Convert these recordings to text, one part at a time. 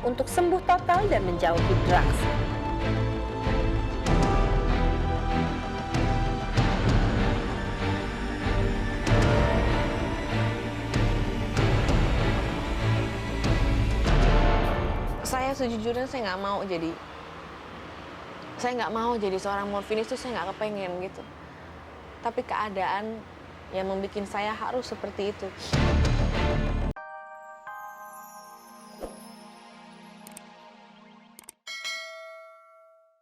untuk sembuh total dan menjauhi drugs. Saya sejujurnya saya nggak mau jadi seorang morfinis itu, saya nggak kepengen gitu. Tapi keadaan yang membuat saya harus seperti itu.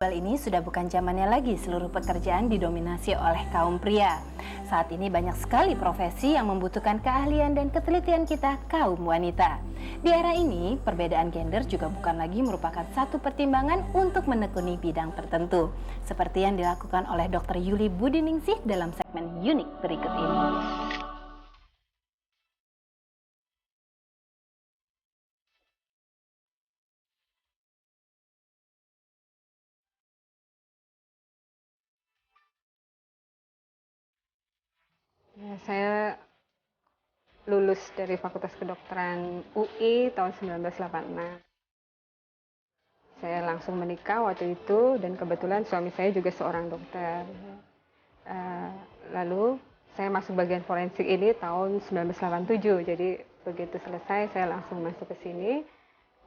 Global ini sudah bukan zamannya lagi seluruh pekerjaan didominasi oleh kaum pria. Saat ini banyak sekali profesi yang membutuhkan keahlian dan ketelitian kita kaum wanita. Di era ini, perbedaan gender juga bukan lagi merupakan satu pertimbangan untuk menekuni bidang tertentu. Seperti yang dilakukan oleh Dr. Yuli Budiningsih dalam segmen unik berikut ini. Ya, saya lulus dari Fakultas Kedokteran UI tahun 1986. Saya langsung menikah waktu itu dan kebetulan suami saya juga seorang dokter. Lalu saya masuk bagian forensik ini tahun 1987. Jadi begitu selesai saya langsung masuk ke sini.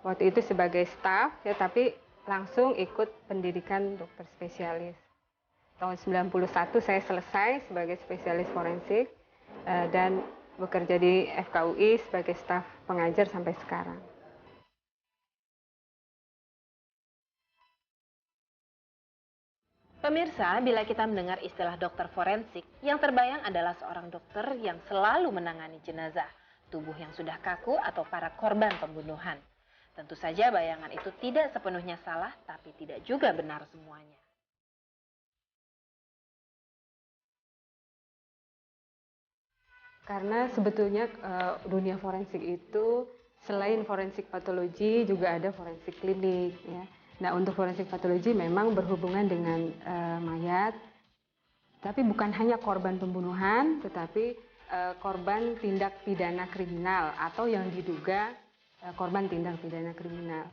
Waktu itu sebagai staf ya, tapi langsung ikut pendidikan dokter spesialis. Tahun 91 saya selesai sebagai spesialis forensik dan bekerja di FKUI sebagai staf pengajar sampai sekarang. Pemirsa, bila kita mendengar istilah dokter forensik, yang terbayang adalah seorang dokter yang selalu menangani jenazah, tubuh yang sudah kaku atau para korban pembunuhan. Tentu saja bayangan itu tidak sepenuhnya salah, tapi tidak juga benar semuanya. Karena sebetulnya dunia forensik itu selain forensik patologi juga ada forensik klinik ya. Nah, untuk forensik patologi memang berhubungan dengan mayat, tapi bukan hanya korban pembunuhan, tetapi korban tindak pidana kriminal atau yang diduga korban tindak pidana kriminal.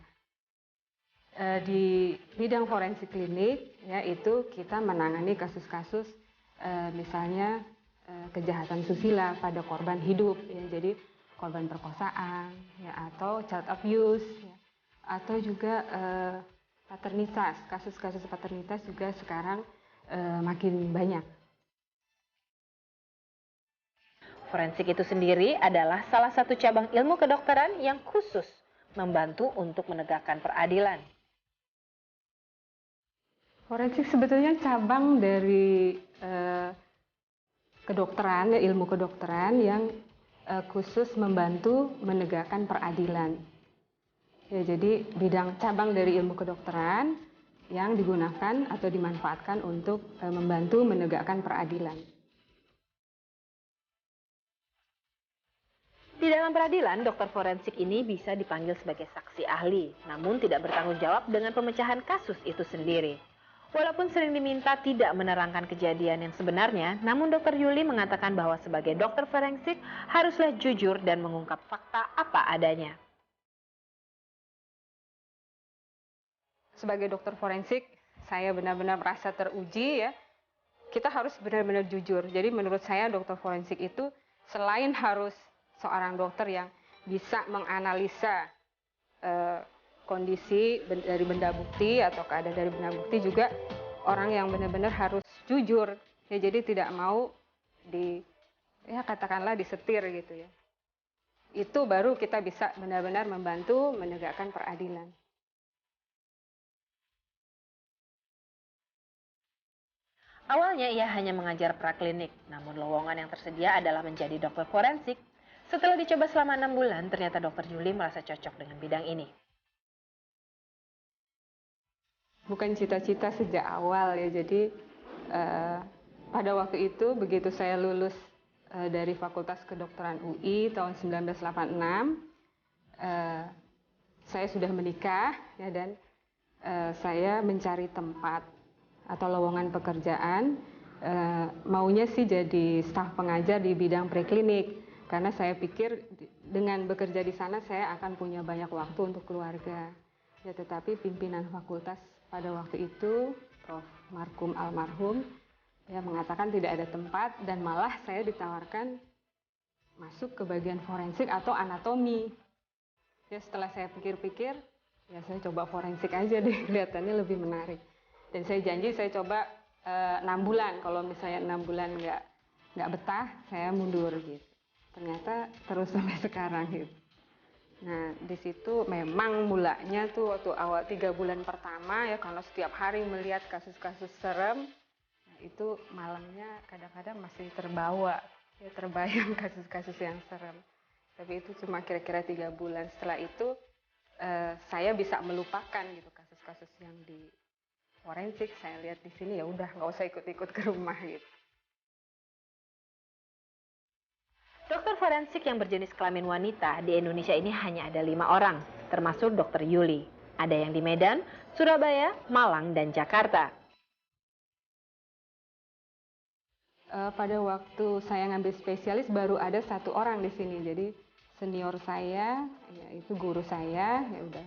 Di bidang forensik klinik, ya itu kita menangani kasus-kasus misalnya kejahatan susila pada korban hidup, ya, jadi korban perkosaan, ya, atau child abuse, ya, atau juga paternitas, kasus-kasus paternitas juga sekarang makin banyak. Forensik itu sendiri adalah salah satu cabang ilmu kedokteran yang khusus membantu untuk menegakkan peradilan. Forensik sebetulnya cabang dari kedokteran, ilmu kedokteran yang khusus membantu menegakkan peradilan. Ya, jadi bidang cabang dari ilmu kedokteran yang digunakan atau dimanfaatkan untuk membantu menegakkan peradilan. Di dalam peradilan, dokter forensik ini bisa dipanggil sebagai saksi ahli, namun tidak bertanggung jawab dengan pemecahan kasus itu sendiri. Walaupun sering diminta tidak menerangkan kejadian yang sebenarnya, namun Dr. Yuli mengatakan bahwa sebagai dokter forensik haruslah jujur dan mengungkap fakta apa adanya. Sebagai dokter forensik, saya benar-benar merasa teruji ya. Kita harus benar-benar jujur. Jadi menurut saya dokter forensik itu selain harus seorang dokter yang bisa menganalisa kondisi dari benda bukti atau keadaan dari benda bukti, juga orang yang benar-benar harus jujur. Ya, jadi tidak mau katakanlah disetir gitu ya. Itu baru kita bisa benar-benar membantu menegakkan peradilan. Awalnya ia hanya mengajar praklinik, namun lowongan yang tersedia adalah menjadi dokter forensik. Setelah dicoba selama 6 bulan, ternyata Dr. Yuli merasa cocok dengan bidang ini. Bukan cita-cita sejak awal ya, jadi pada waktu itu begitu saya lulus dari Fakultas Kedokteran UI tahun 1986, saya sudah menikah ya, dan saya mencari tempat atau lowongan pekerjaan, maunya sih jadi staf pengajar di bidang preklinik. Karena saya pikir dengan bekerja di sana saya akan punya banyak waktu untuk keluarga. Ya, tetapi pimpinan fakultas pada waktu itu, Prof. Markum almarhum, ya mengatakan tidak ada tempat dan malah saya ditawarkan masuk ke bagian forensik atau anatomi. Ya setelah saya pikir-pikir, ya saya coba forensik aja deh, kelihatannya lebih menarik. Dan saya janji saya coba 6 bulan, kalau misalnya 6 bulan nggak betah, saya mundur gitu. Ternyata terus sampai sekarang gitu. Nah di situ memang mulanya tuh waktu awal 3 bulan pertama ya, karena setiap hari melihat kasus-kasus serem, nah, itu malamnya kadang-kadang masih terbawa, ya terbayang kasus-kasus yang serem. Tapi itu cuma kira-kira 3 bulan. Setelah itu saya bisa melupakan gitu kasus-kasus yang di forensik. Saya lihat di sini ya udah nggak usah ikut-ikut ke rumah gitu. Dokter forensik yang berjenis kelamin wanita di Indonesia ini hanya ada 5 orang, termasuk Dokter Yuli. Ada yang di Medan, Surabaya, Malang, dan Jakarta. Pada waktu saya ngambil spesialis baru ada 1 orang di sini. Jadi senior saya, yaitu guru saya, ya udah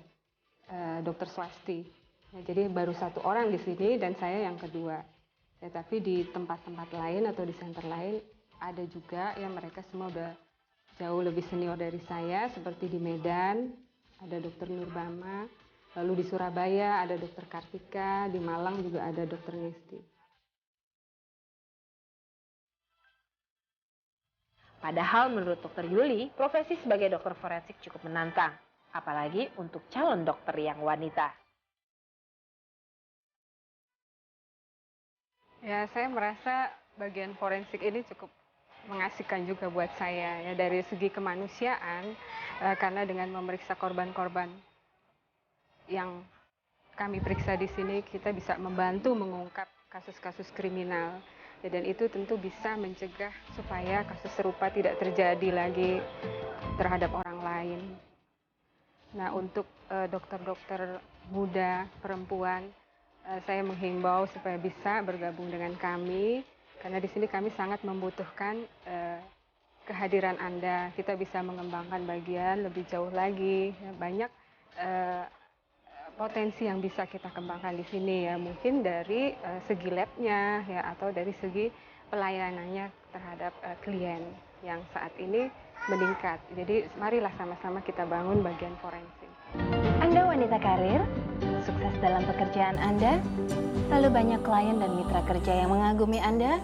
Dokter Swasti. Ya, jadi baru 1 orang di sini dan saya yang kedua. Ya, tapi di tempat-tempat lain atau di center lain ada juga yang mereka semua udah jauh lebih senior dari saya, seperti di Medan ada Dokter Nurbama, lalu di Surabaya ada Dokter Kartika, di Malang juga ada Dokter Ngesti. Padahal menurut Dokter Yuli, profesi sebagai dokter forensik cukup menantang, apalagi untuk calon dokter yang wanita. Ya, saya merasa bagian forensik ini cukup mengasihkan juga buat saya ya, dari segi kemanusiaan, karena dengan memeriksa korban-korban yang kami periksa di sini kita bisa membantu mengungkap kasus-kasus kriminal ya, dan itu tentu bisa mencegah supaya kasus serupa tidak terjadi lagi terhadap orang lain. Nah, untuk dokter-dokter muda perempuan, saya menghimbau supaya bisa bergabung dengan kami karena di sini kami sangat membutuhkan kehadiran Anda. Kita bisa mengembangkan bagian lebih jauh lagi. Ya, banyak potensi yang bisa kita kembangkan di sini ya, mungkin dari segi labnya ya, atau dari segi pelayanannya terhadap klien yang saat ini meningkat. Jadi marilah sama-sama kita bangun bagian forensik. Anda wanita karir, sukses dalam pekerjaan Anda, lalu banyak klien dan mitra kerja yang mengagumi Anda,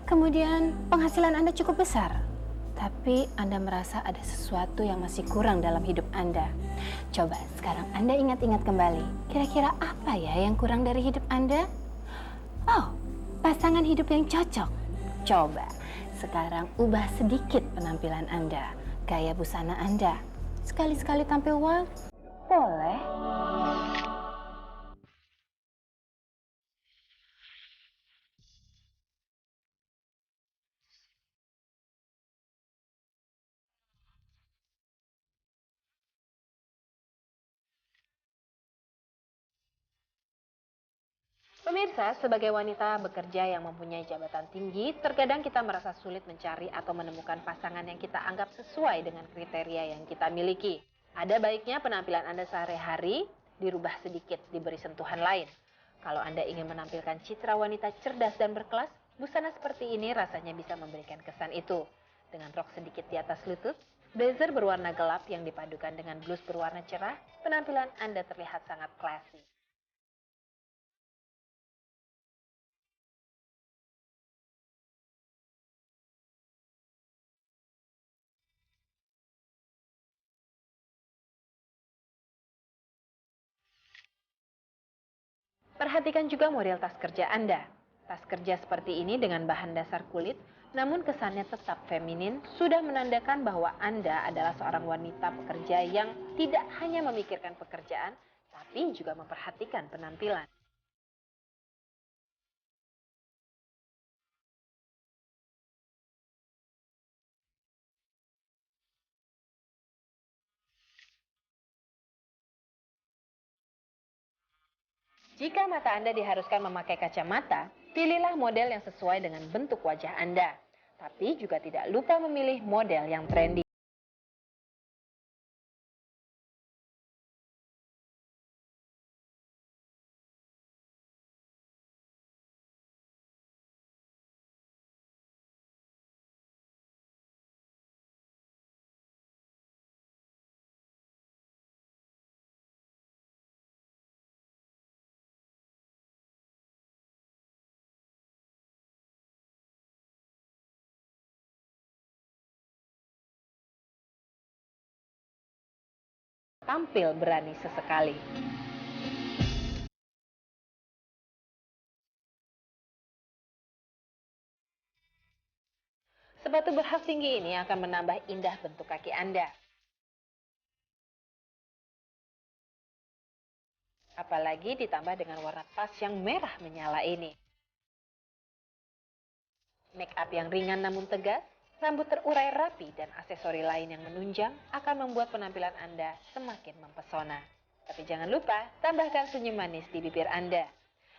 kemudian penghasilan Anda cukup besar, tapi Anda merasa ada sesuatu yang masih kurang dalam hidup Anda. Coba sekarang Anda ingat-ingat kembali, kira-kira apa ya yang kurang dari hidup Anda? Oh, pasangan hidup yang cocok. Coba sekarang ubah sedikit penampilan Anda, gaya busana Anda. Sekali-sekali tampil wow, boleh. Pemirsa, sebagai wanita bekerja yang mempunyai jabatan tinggi, terkadang kita merasa sulit mencari atau menemukan pasangan yang kita anggap sesuai dengan kriteria yang kita miliki. Ada baiknya penampilan Anda sehari-hari dirubah sedikit, diberi sentuhan lain. Kalau Anda ingin menampilkan citra wanita cerdas dan berkelas, busana seperti ini rasanya bisa memberikan kesan itu. Dengan rok sedikit di atas lutut, blazer berwarna gelap yang dipadukan dengan blus berwarna cerah, penampilan Anda terlihat sangat classy. Perhatikan juga model tas kerja Anda. Tas kerja seperti ini dengan bahan dasar kulit, namun kesannya tetap feminin, sudah menandakan bahwa Anda adalah seorang wanita pekerja yang tidak hanya memikirkan pekerjaan, tapi juga memperhatikan penampilan. Jika mata Anda diharuskan memakai kacamata, pilihlah model yang sesuai dengan bentuk wajah Anda. Tapi juga tidak lupa memilih model yang trendy. Tampil berani sesekali. Sepatu berhak tinggi ini akan menambah indah bentuk kaki Anda. Apalagi ditambah dengan warna tas yang merah menyala ini. Make up yang ringan namun tegas, rambut terurai rapi, dan aksesori lain yang menunjang akan membuat penampilan Anda semakin mempesona. Tapi jangan lupa, tambahkan senyum manis di bibir Anda.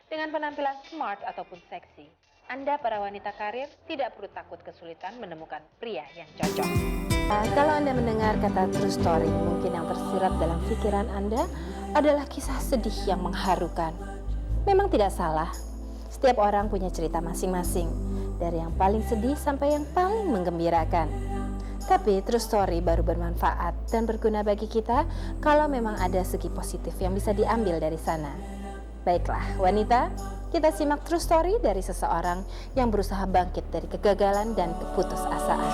Dengan penampilan smart ataupun seksi, Anda para wanita karir tidak perlu takut kesulitan menemukan pria yang cocok. Nah, kalau Anda mendengar kata true story, mungkin yang tersirat dalam pikiran Anda adalah kisah sedih yang mengharukan. Memang tidak salah, setiap orang punya cerita masing-masing, dari yang paling sedih sampai yang paling menggembirakan. Tapi true story baru bermanfaat dan berguna bagi kita kalau memang ada segi positif yang bisa diambil dari sana. Baiklah wanita, kita simak true story dari seseorang yang berusaha bangkit dari kegagalan dan keputusasaan.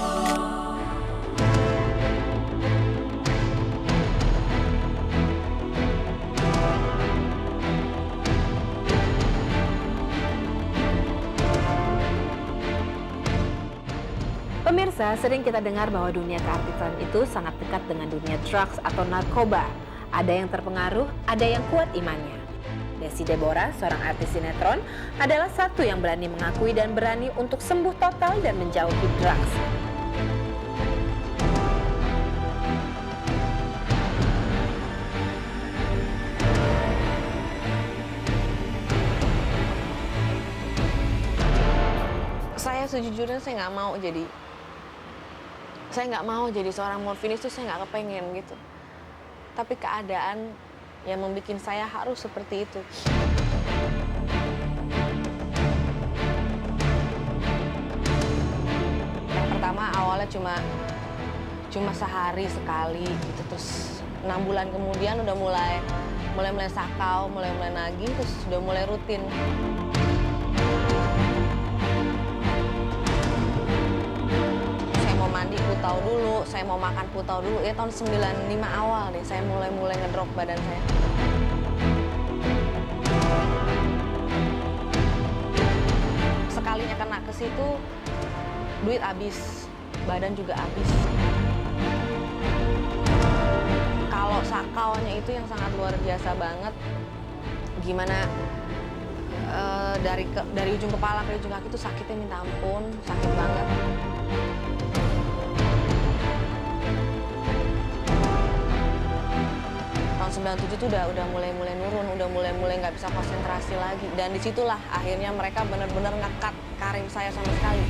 Pemirsa, sering kita dengar bahwa dunia keartisan itu sangat dekat dengan dunia drugs atau narkoba. Ada yang terpengaruh, ada yang kuat imannya. Desi Deborah, seorang artis sinetron, adalah satu yang berani mengakui dan berani untuk sembuh total dan menjauhi drugs. Saya sejujurnya saya nggak mau jadi seorang morfinis itu, saya nggak kepengen gitu. Tapi keadaan yang membuat saya harus seperti itu. Yang pertama awalnya cuma sehari sekali gitu, terus 6 bulan kemudian udah mulai sakau, mulai nagih, terus udah mulai rutin. Mandi putau dulu, saya mau makan putau dulu, ya tahun 95 awal deh, saya mulai ngedrop badan saya. Sekalinya kena ke situ, duit habis, badan juga habis. Kalau sakaunya itu yang sangat luar biasa banget, gimana dari ujung kepala ke ujung kaki itu sakitnya minta ampun, sakit banget. Tahun 97 itu udah mulai nurun, udah mulai nggak bisa konsentrasi lagi, dan disitulah akhirnya mereka benar-benar nge-cut karir saya sama sekali.